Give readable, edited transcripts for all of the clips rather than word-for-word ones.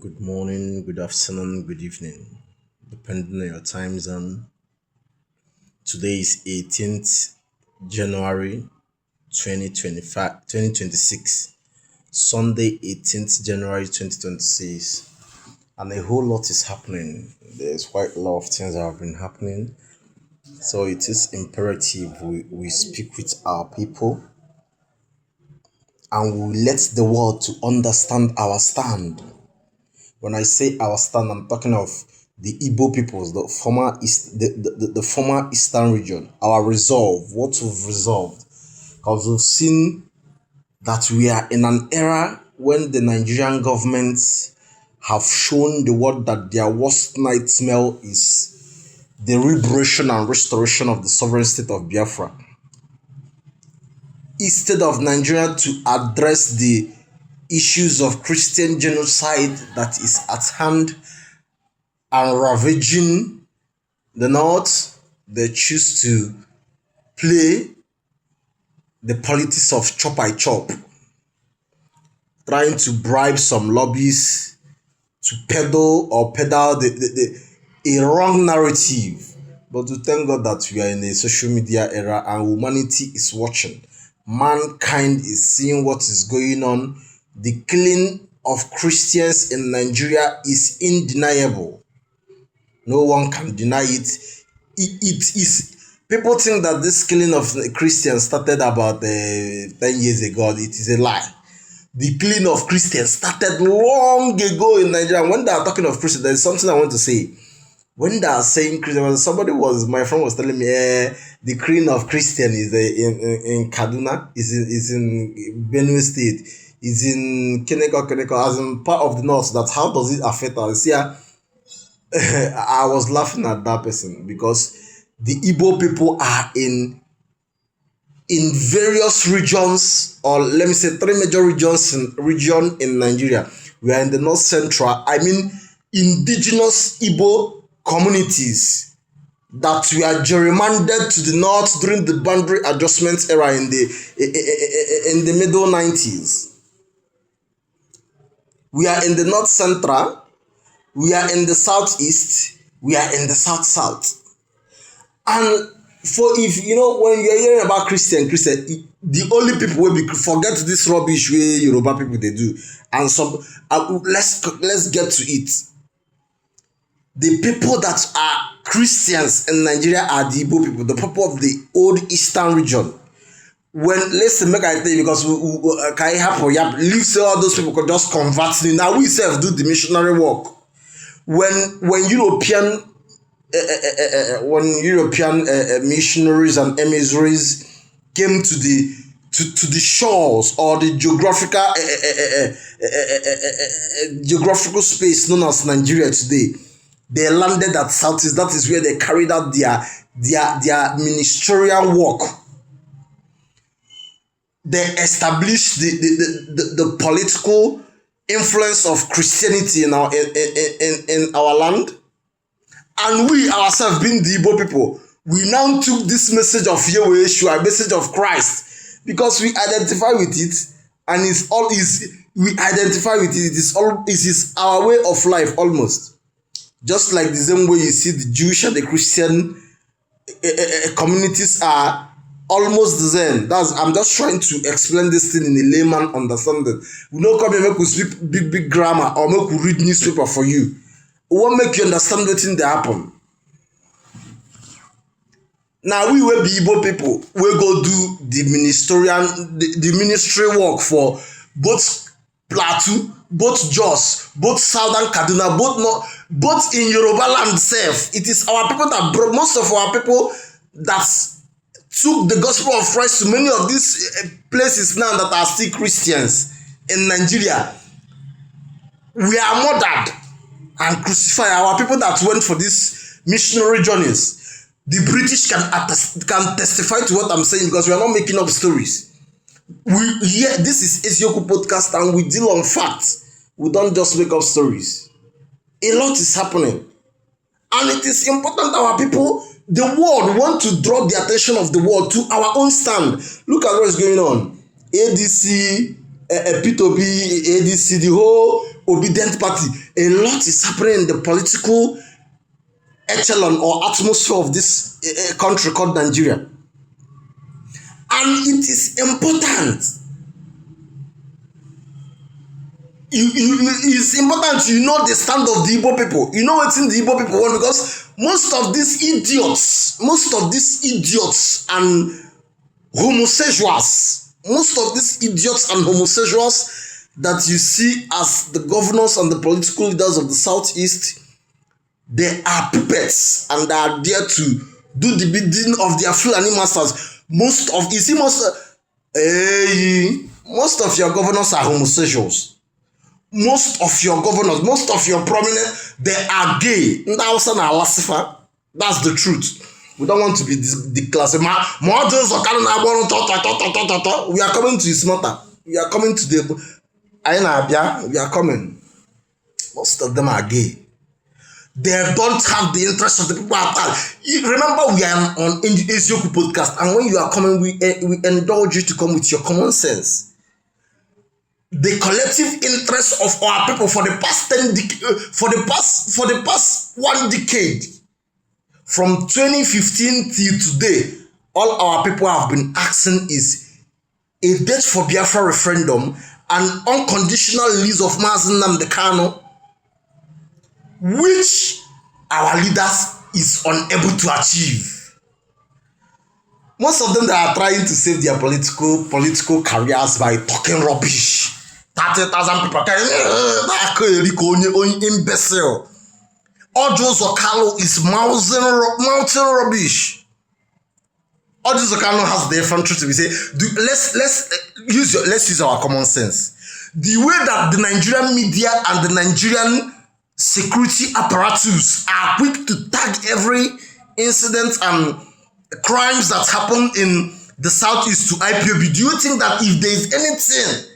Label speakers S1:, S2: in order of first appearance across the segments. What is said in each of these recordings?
S1: Good morning, good afternoon, good evening, depending on your time zone. Today is 18th January 2025, 2026, Sunday 18th January 2026, and a whole lot is happening. There's quite a lot of things that have been happening, so it is imperative we speak with our people and we let the world to understand our stand. When I say our stand, I'm talking of the Igbo peoples, the former Eastern region, our resolve, what we've resolved. Because we've seen that we are in an era when the Nigerian governments have shown the world that their worst nightmare is the liberation and restoration of the sovereign state of Biafra. Instead of Nigeria to address the issues of Christian genocide that is at hand and ravaging the north, they choose to play the politics of chop I chop, trying to bribe some lobbies to pedal a wrong narrative. But to thank God that we are in a social media era and humanity is watching. Mankind is seeing what is going on. The killing of Christians in Nigeria is undeniable. No one can deny it. It is. People think that this killing of Christians started about 10 years ago. It is a lie. The killing of Christians started long ago in Nigeria. When they are talking of Christians, there is something I want to say. When they are saying Christian, my friend was telling me, the killing of Christian is in Kaduna, is in Benue State, is in Keneko, as in part of the north. That how does it affect us? Yeah, I was laughing at that person because the Igbo people are in various regions, or let me say three major region in Nigeria. We are in the north central. I mean, indigenous Igbo communities that were gerrymandered to the north during the boundary adjustment era in the middle 90s. We are in the north central, we are in the southeast, we are in the south. And for if you know when you're hearing about Christian, the only people will be forget this rubbish way Yoruba people they do. And some let's get to it. The people that are Christians in Nigeria are the Igbo people, the people of the old Eastern region. When let's make I tell you because can happen, leave say all those people could just convert me. Now we self do the missionary work. When European missionaries and emissaries came to the shores or the geographical space known as Nigeria today, they landed at Southeast. That is where they carried out their ministerial work. They established the political influence of Christianity in our land. And we ourselves, being the Igbo people, we now took this message of Yahweh Yeshua, a message of Christ, because we identify with it, and we identify with it. It is our way of life almost. Just like the same way you see the Jewish and the Christian communities are almost the same. I'm just trying to explain this thing in a layman understanding. We don't come here make we speak big grammar or make we read newspaper for you. We won't make you understand wetin dey happen. Now we will be Igbo people. We go do the ministry work for both Plateau, both Jos, both Southern Kaduna, both in Yoruba land self. It is our people that brought most of our people that took the gospel of Christ to many of these places now that are still Christians in Nigeria. We are murdered and crucified. Our people that went for these missionary journeys. The British can testify to what I'm saying because we are not making up stories. This is Ezioku podcast and we deal on facts. We don't just make up stories. A lot is happening. And it is important that our people, the world, want to draw the attention of the world to our own stand. Look at what is going on. ADC, P2P, ADC, the whole obedient party. A lot is happening in the political echelon or atmosphere of this country called Nigeria. And it is important. It's important you know the stand of the Igbo people. You know what's in the Igbo people want, because most of these idiots and homosexuals, that you see as the governors and the political leaders of the Southeast, they are puppets and they are there to do the bidding of their Fulani masters. Most of your governors are homosexuals. Most of your prominent, they are gay. That's the truth. We don't want to be the class. We are coming to his matter. We are coming to the we are coming. Most of them are gay. They don't have the interest of the people at all. Remember, we are on Ezioku podcast, and when you are coming, we indulge you to come with your common sense. The collective interest of our people for the past 1 decade, from 2015 till today, all our people have been asking is a date for Biafra referendum and unconditional release of Mazi Nnamdi Kanu, which our leaders is unable to achieve. Most of them that are trying to save their political careers by talking rubbish. 30,000 people imbecile. Ojo Zokalo is mouthing rubbish. Ojo Zokalo has the different truth. We say, let's use our common sense. The way that the Nigerian media and the Nigerian security apparatus are quick to tag every incident and crimes that happen in the Southeast to IPOB, do you think that if there is anything,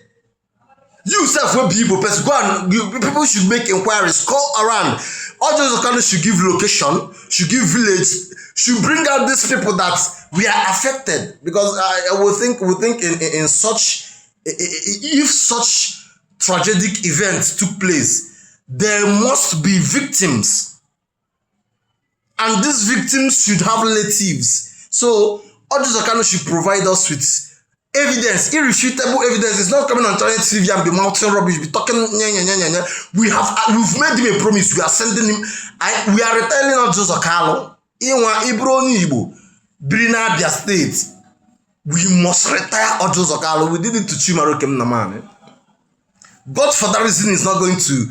S1: you self will be able to go and people should make inquiries, call around? All those kind should give location, should give village, should bring out these people that we are affected, because we think in such, if such tragic events took place, there must be victims, and these victims should have relatives. So all those kind should provide us with evidence, irrefutable evidence. It's not coming on Channel TV and be mouthing rubbish, be talking. We've made him a promise. We are sending him. We are retelling on Joseph Carlo. Igbo, Brina Abia State. We must retire Ojo Zokalo. We did it to Chimarokem Naman. God, for that reason, is not going to.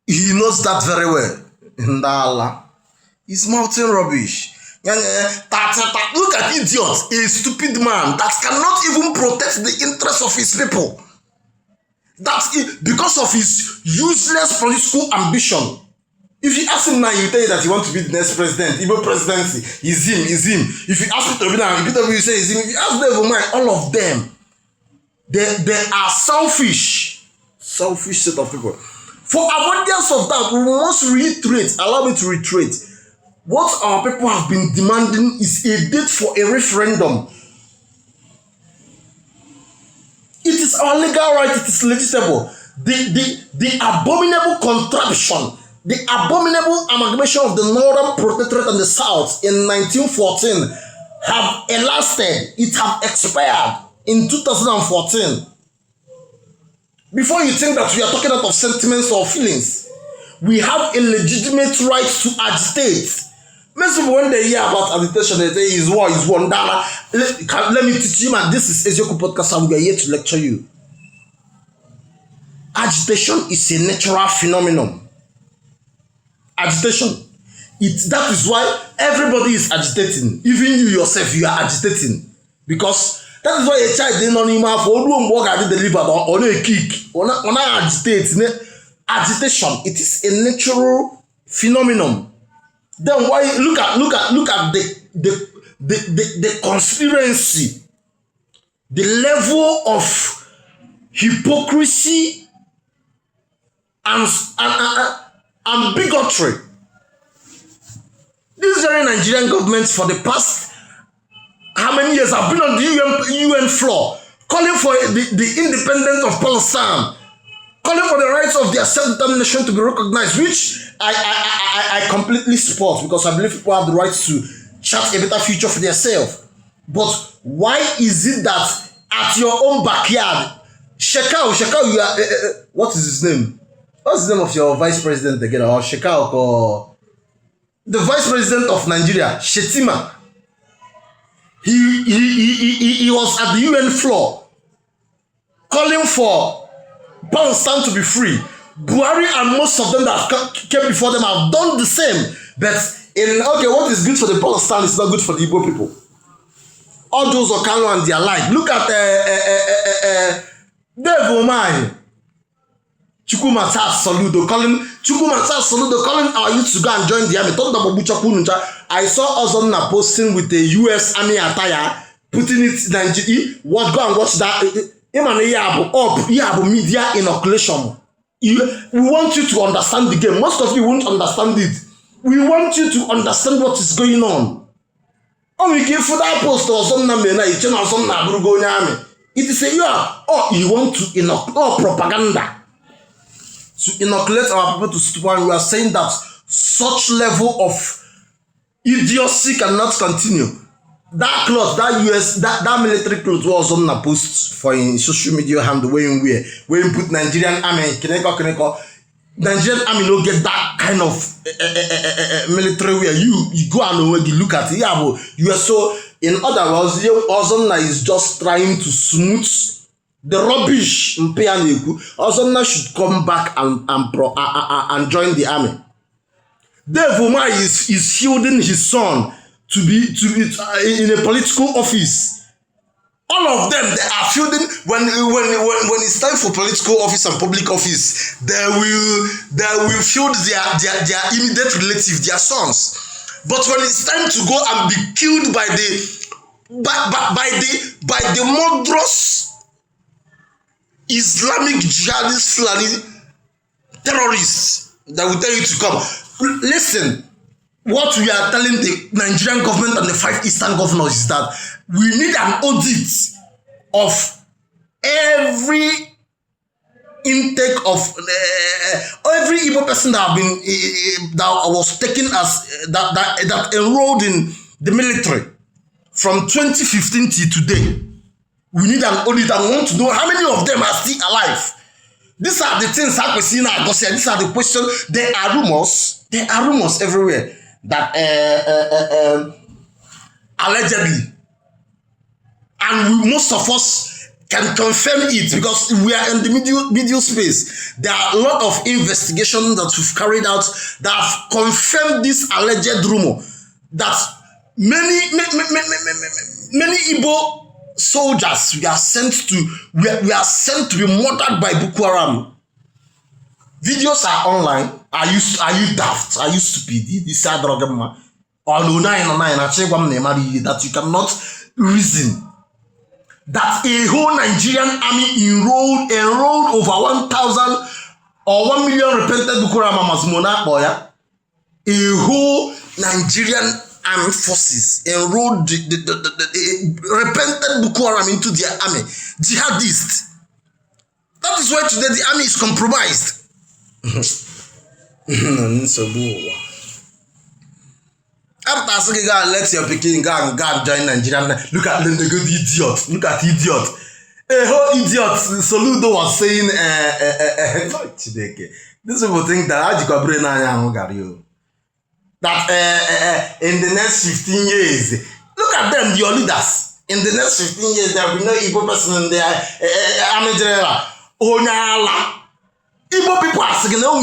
S1: He knows that very well. Ndala. He's mouthing rubbish. Look at idiot, a stupid man that cannot even protect the interests of his people. That's it, because of his useless political ambition. If you ask him now, he will tell you that he wants to be the next president. Igbo presidency is him. If you ask him to be now, you say is him. If you ask them, all of them, they are selfish set of people. For avoidance of that, we must reiterate. Allow me to reiterate. What our people have been demanding is a date for a referendum. It is our legal right. It is legislable. The abominable contraption, the abominable amalgamation of the Northern Protectorate and the South in 1914 have elapsed. It have expired in 2014. Before you think that we are talking out of sentiments or feelings, we have a legitimate right to agitate. Most people, when they hear about agitation, they say is war, is one. Let me teach you, man. This is Ezioku podcast, and we are here to lecture you. Agitation is a natural phenomenon. Agitation. That is why everybody is agitating. Even you yourself, you are agitating. Because that is why a child didn't know him for work I did deliver or a kick. Or not agitate. Agitation. It is a natural phenomenon. Then why look at the conspiracy, the level of hypocrisy and bigotry. This very Nigerian government for the past how many years have been on the UN floor calling for the independence of Palestine, calling for the rights of their self-determination to be recognized, which I completely support, because I believe people have the right to chart a better future for themselves. But why is it that at your own backyard, Shekau, you are, what is his name? What's the name of your vice president again? Or Shekau, or the vice president of Nigeria, Shetima. He was at the UN floor calling for Palestine to be free. Buhari and most of them that came before them have done the same. But what is good for the Palestine is not good for the Igbo people. All those Okano and their like. Look at Dave Omai, Chukwumata Soludo calling our youth to go and join the army. I saw Ozonna posting with the US Army attire, putting it in Nigeria. Go and watch that. Media inoculation. We want you to understand the game. Most of you won't understand it. We want you to understand what is going on. We give for that post or some it is a you want to inoculate propaganda. To inoculate our people to stupor. We are saying that such level of idiocy cannot continue. That cloth, that military cloth was on a post for in social media handle where you put Nigerian army, Nigerian army no get that kind of military wear. You go and you look at it. You are so, in other words, Ozonna is just trying to smooth the rubbish. Ozonna should come back and join the army. Dave Umar is shielding his son to be in a political office. All of them, they are fielding when it's time for political office and public office, they will field their immediate relatives, their sons. But when it's time to go and be killed by the murderous Islamic jihadist Fulani terrorists that will tell you to come. Listen, what we are telling the Nigerian government and the 5 Eastern governors is that we need an audit of every intake of every Igbo person that have been that was taken as that enrolled in the military from 2015 till today. We need an audit and want to know how many of them are still alive. These are the things I see now. These are the questions. There are rumors everywhere that allegedly, and most of us can confirm it because we are in the media space. There are a lot of investigations that we've carried out that have confirmed this alleged rumor that many Igbo soldiers we are sent to be murdered by Boko Haram. Videos are online. Are you daft? Are you stupid? This is that you cannot reason that a whole Nigerian army enrolled over 1,000 or 1 million repentant Boko Haram. A whole Nigerian armed forces enrolled the repentant Boko Haram into their army. Jihadists. That is why today the army is compromised. After asking God, let your Peking go and join Nigeria. Look at the good idiot. Look at idiot. A whole idiot. Soludo was saying, this people think that in the next 15 years, look at them, your leaders. In the next 15 years, there will be no Igbo person in the army general. Onyala. Igbo people are saying, our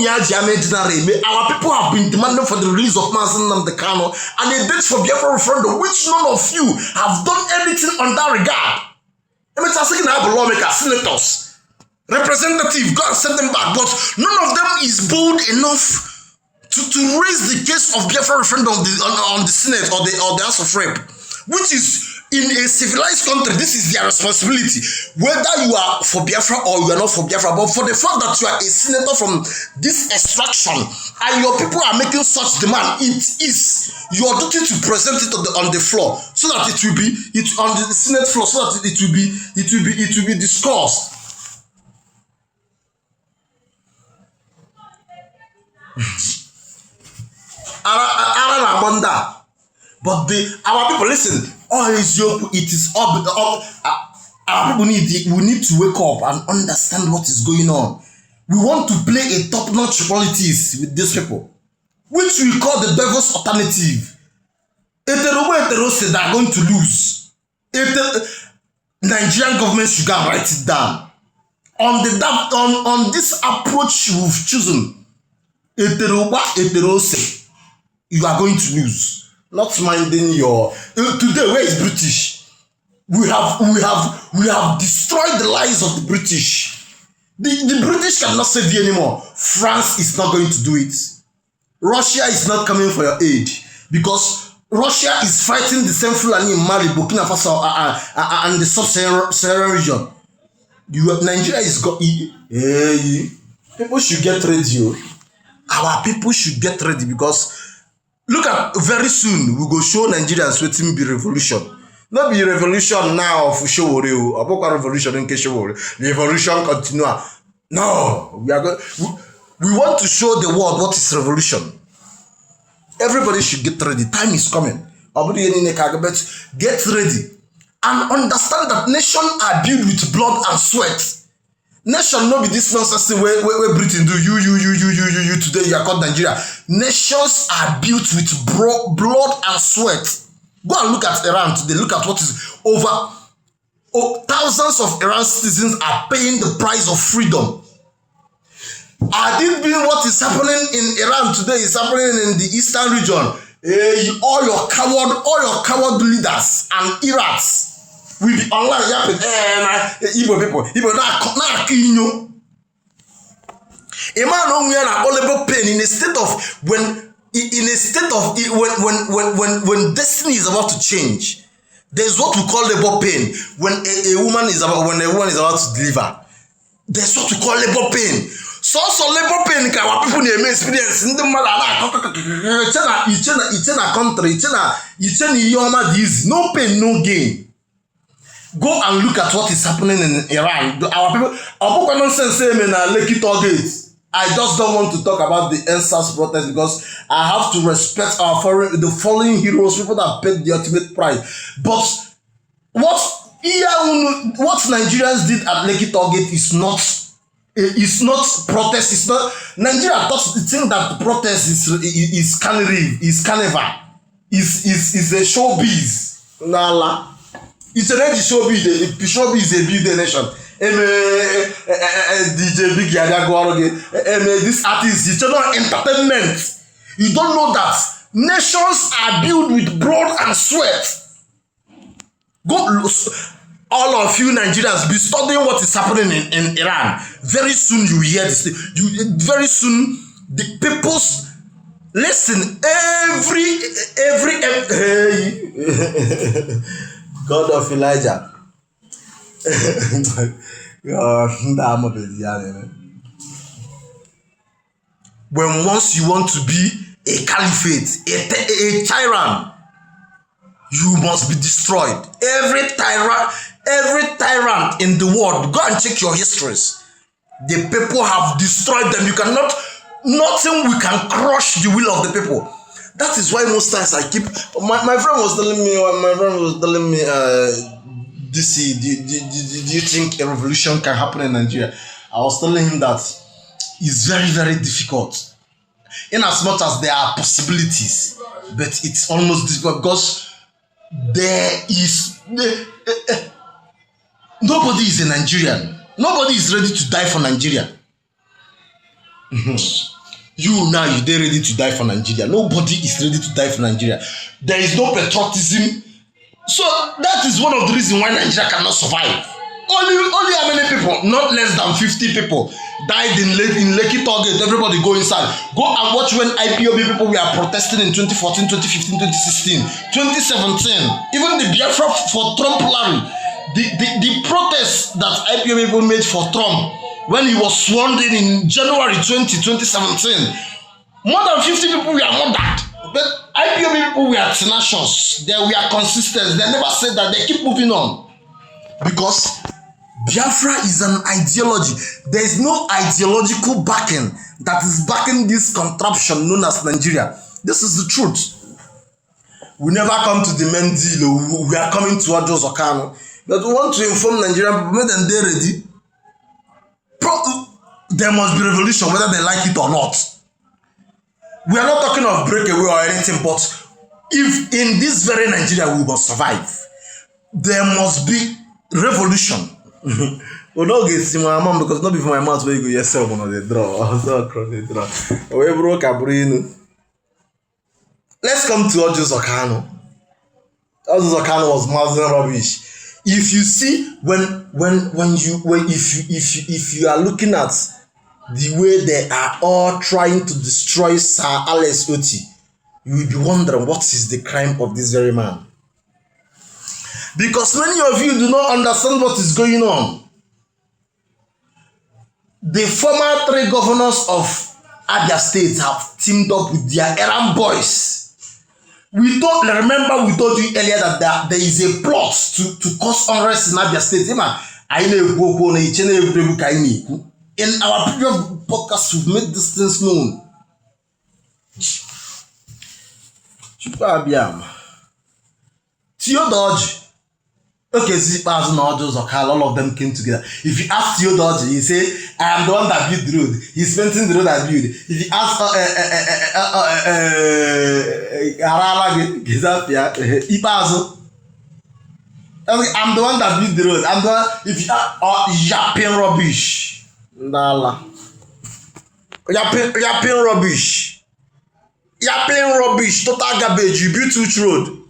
S1: people have been demanding for the release of Chinedu'm and a date for Biafra referendum, which none of you have done anything on that regard. I'm asking lawmakers, senators, representatives, go and send them back, but none of them is bold enough to raise the case of Biafra referendum on the Senate or the House of Rep, which is in a civilized country. This is their responsibility, whether you are for Biafra or you are not for Biafra. But for the fact that you are a senator from this extraction and your people are making such demand, it is your duty to present it on the floor so that it will be on the Senate floor so that it will be discussed. But our people, listen, it is our people we need to wake up and understand what is going on. We want to play a top-notch politics with these people, which we call the devil's alternative. Eterose, they are going to lose. Nigerian government should go and write it down. On this approach you've chosen, Eterose, you are going to lose. Not minding your today. Where is British? We have destroyed the lives of the British. The British cannot save you anymore. France is not going to do it. Russia is not coming for your aid because Russia is fighting the same Fulani in Mali, Burkina Faso, and the sub-Saharan region. Nigeria is people should get ready. Our people should get ready because look at very soon we go show Nigerians wetin be revolution. Not be revolution now of Showore, or revolution in Keshowore. Revolution continue. No, we want to show the world what is revolution. Everybody should get ready. Time is coming. Get ready and understand that nations are built with blood and sweat. Nation no be this nonsense where Britain do you today you are called Nigeria. Nations are built with blood and sweat. Go and look at Iran today. Look at what is over. Thousands of Iran citizens are paying the price of freedom. I didn't mean what is happening in Iran today is happening in the eastern region. All your coward leaders and Iraks will be online yapping. Igbo people, Igbo na kinyo. A man on we are all pain in a state of when destiny is about to change. There's what we call labor pain when a woman is about to deliver. There's what we call labor pain. So labor pain can our people may experience in the country, no pain, no gain. Go and look at what is happening in Iran. Our people nonsense say Lekki target. I just don't want to talk about the NSAS protest because I have to respect the fallen heroes, people that paid the ultimate price. But what Nigerians did at Lekki target is not protest. It's not Nigeria think that the protest is carnival, is a showbiz. Nala. It's already showbiz. Showbiz is a build nation. DJ Big Yada this artist, it's not entertainment. You don't know that nations are built with blood and sweat. Go, all of you Nigerians, be studying what is happening in Iran. Very soon you hear this. Very soon the people's listen. Every God of Elijah. When once you want to be a caliphate, a tyrant, you must be destroyed. Every tyrant in the world, go and check your histories. The people have destroyed them. You cannot, nothing we can crush the will of the people. That is why most times I keep. My friend was telling me. Do you think a revolution can happen in Nigeria? I was telling him that it's very, very difficult. In as much as there are possibilities, but it's almost difficult because nobody is a Nigerian. Nobody is ready to die for Nigeria. You now, you're ready to die for Nigeria. Nobody is ready to die for Nigeria. There is no patriotism. So that is one of the reasons why Nigeria cannot survive. Only how many people? Not less than 50 people died in Lekki target. Everybody go inside. Go and watch when IPOB people were protesting in 2014, 2015, 2016, 2017. Even the Biafra for Trump rally. The protest that IPOB people made for Trump when he was sworn in January 2017. More than 50 people were murdered. But IPOB people were tenacious. They were consistent. They never said that. They keep moving on. Because Biafra is an ideology. There is no ideological backing that is backing this contraption known as Nigeria. This is the truth. We never come to the main deal. We are coming to Ojo Zokano. But we want to inform Nigerian people, make them they ready. There must be revolution, whether they like it or not. We are not talking of breakaway or anything, but if in this very Nigeria we must survive, there must be revolution. We don't get see my mom because not before my mouth where you go yourself on the draw. So across the draw. We broke a brain. Let's come to Ojo Zokano. Ojo Zokano was mouthing rubbish. If you see if you are looking at the way they are all trying to destroy Sir Alex Oti, you will be wondering what is the crime of this very man. Because many of you do not understand what is going on. The former 3 governors of Abia State have teamed up with their errand boys. Remember we told you earlier that there is a plot to cause unrest in Abia State. In our previous podcast, we've made these things known. Theodore. Okay, Zipas, Nodges, or Carl, all of them came together. If you ask Theodore, he say, I am the one that built the road. He's painting the road I built. If you ask I'm the one that built the road. I'm the one, if you ask yapping rubbish. Nala. Yapping rubbish. Yapping rubbish. Total garbage. You built which road?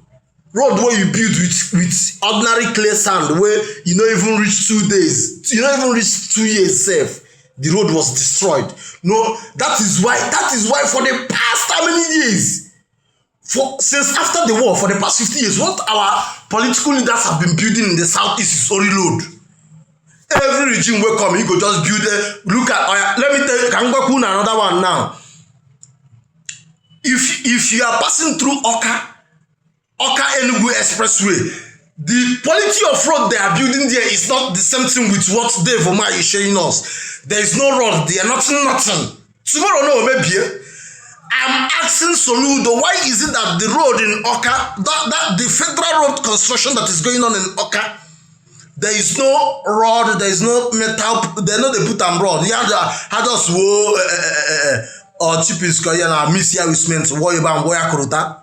S1: Road where you build with ordinary clay sand where you don't even reach 2 days. You don't even reach 2 years safe. The road was destroyed. No, that is why for the past how many years? Since after the war, for the past 50 years, what our political leaders have been building in the southeast is only road. Every regime will come, you go just build it. Look at, let me tell you, can go another one now. If you are passing through Oka Enugu Expressway, the quality of road they are building there is not the same thing with what Dave Omar is showing us. There is no road, they are nothing. Tomorrow, no, maybe. I'm asking Soludo, why is it that the road in Oka, that the federal road construction that is going on in Oka, there is no rod, there is no metal, they know they put on rod. You had us or cheapest miss here with cement, wire kuruta.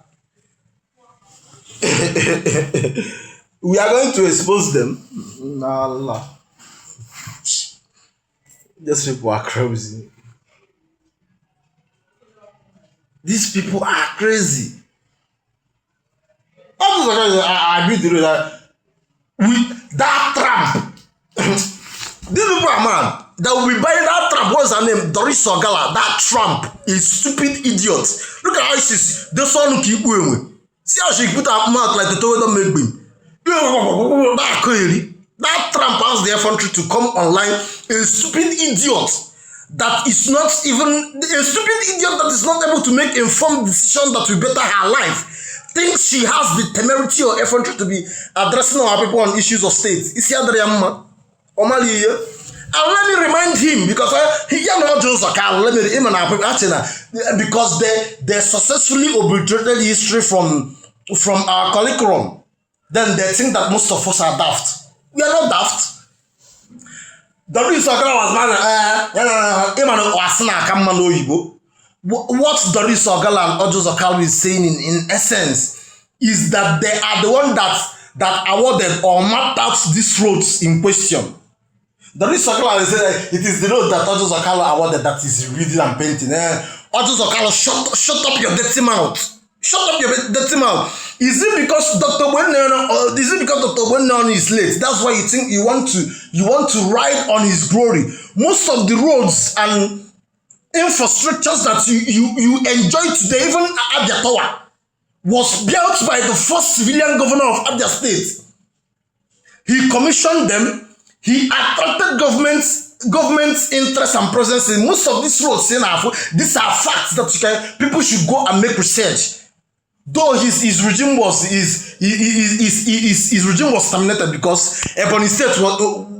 S1: We are going to expose them. Allah. These people are crazy. These people are crazy. I agree with that. With that trap. These people are mad. That will be buying that trap. What's her name? Doris Ogala. That Trump is stupid idiot. Look at how she's the son who keep going. See how she put her mouth like the toilet don't make beam. That Trump has the effrontery to come online. A stupid idiot that is not even a stupid idiot that is not able to make informed decisions that will better her life. Thinks she has the temerity or effrontery to be addressing our people on issues of state. Is he Adriamma? Omali? And let me remind him because because they successfully obliterated history from our curriculum. Then they think that most of us are daft. We are not daft. The reason was what Doris Ogala and Ojo Zokalo is saying in essence is that they are the one that awarded or mapped out these roads in question. Doris Ogala said it is the road that Ojo Zokalo awarded that is reading and painting. Ojo Zokalo, shut up your dirty mouth. Shut up your dirty mouth. Is it because Dr. Wennon is late? That's why you think you want to ride on his glory. Most of the roads and infrastructures that you enjoy today, even Abia Tower, was built by the first civilian governor of Abia State. He commissioned them. He attracted government's interest and presence in most of these roads. These are facts that people should go and make research. Though his regime was terminated because Ebonyi State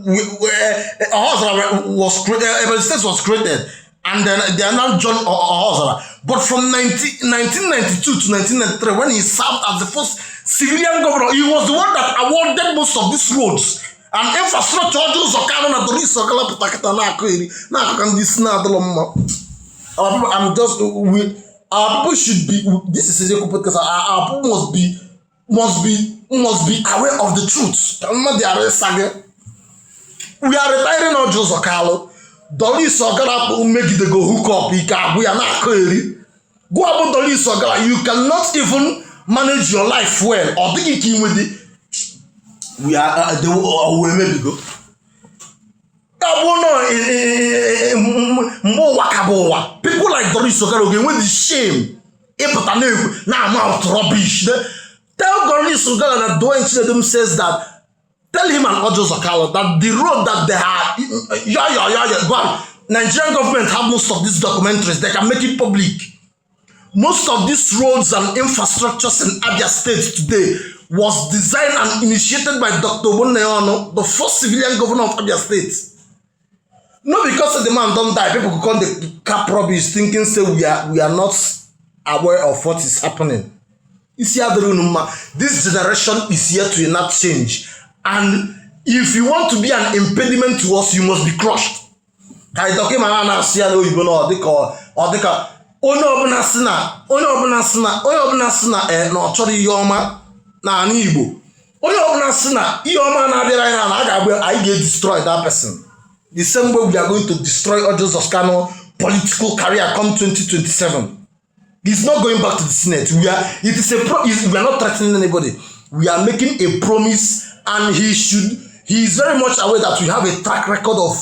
S1: was created, Ebonyi State was created, and then they are now John Ohozara. But from 1992 to 1993, when he served as the first civilian governor, he was the one that awarded most of these roads and infrastructure. I'm just our people should be. This is a because our people must be aware of the truth. We are retiring on Joseph Carlo. Dolis Ogara make the go hook up. We are not clear. Go about Dolis Ogara. You cannot even manage your life well or thinking with it. We are the way maybe go. People like Doris Ogara with the shame. Now I'm out rubbish. Tell Doris Ogara that Dwayne Chinedu'm says that. Tell him and Ojo Zakalo that the road that they have, go on. Nigerian government have most of these documentaries. They can make it public. Most of these roads and infrastructures in Abia State today was designed and initiated by Dr. Oboneyono, the first civilian governor of Abia State. Not because the man don't die, people could call the cap rubbish thinking say we are not aware of what is happening. This generation is here to enact change. And if you want to be an impediment to us, you must be crushed. I get destroy that person. The same way we are going to destroy Ojo Zoskano political career come 2027. He's not going back to the Senate. We are not threatening anybody. We are making a promise. And he is very much aware that we have a track record of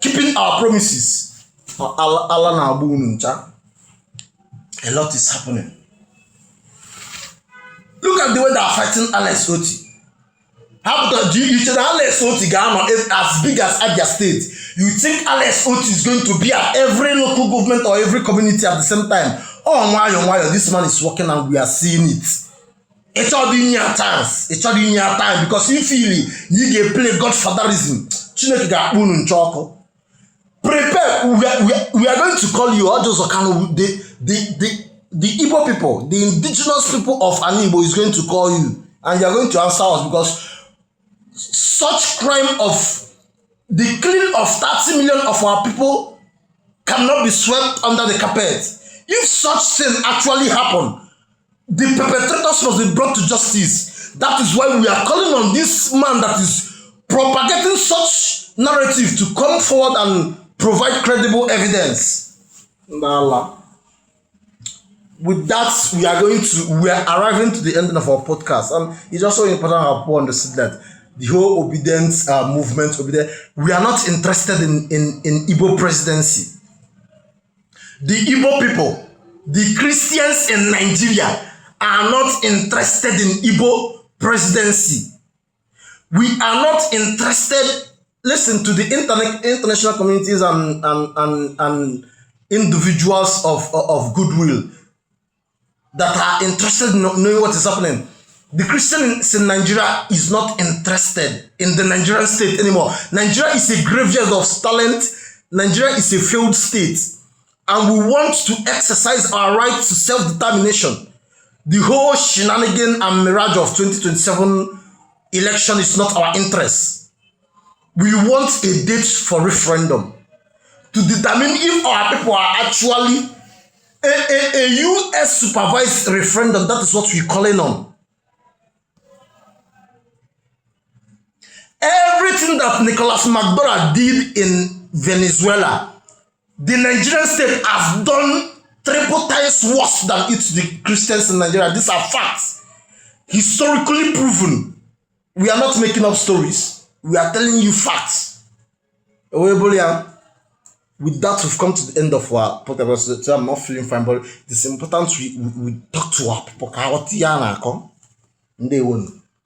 S1: keeping our promises. A lot is happening. Look at the way they are fighting Alex Oti. You should Alex Oti as big as Abia State. You think Alex Oti is going to be at every local government or every community at the same time? Oh, why this man is working and we are seeing it. It's all in your times. It's all in your time because you feel you get play godfatherism. Prepare. We are going to call you Ojo Zokano. The Igbo people, the indigenous people of Igbo is going to call you, and you are going to answer us because such crime of the killing of 30 million of our people cannot be swept under the carpet. If such thing actually happen, the perpetrators must be brought to justice. That is why we are calling on this man that is propagating such narrative to come forward and provide credible evidence. With that, we are arriving to the end of our podcast. And it's also important to understand that the whole obedience movement over there, we are not interested in Igbo presidency. The Igbo people, the Christians in Nigeria, are not interested in Igbo presidency. We are not interested. Listen to the international communities and individuals of goodwill that are interested in knowing what is happening. The Christians in Nigeria is not interested in the Nigerian state anymore. Nigeria is a graveyard of talent. Nigeria is a failed state. And we want to exercise our right to self-determination. The whole shenanigan and mirage of 2027 election is not our interest. We want a date for referendum to determine if our people are actually a US supervised referendum. That is what we're calling on. Everything that Nicolas Maduro did in Venezuela, the Nigerian state has done 3 times worse than it to the Christians in Nigeria. These are facts. Historically proven. We are not making up stories. We are telling you facts. With that, we've come to the end of our podcast. I'm not feeling fine, but it's important we talk to our people.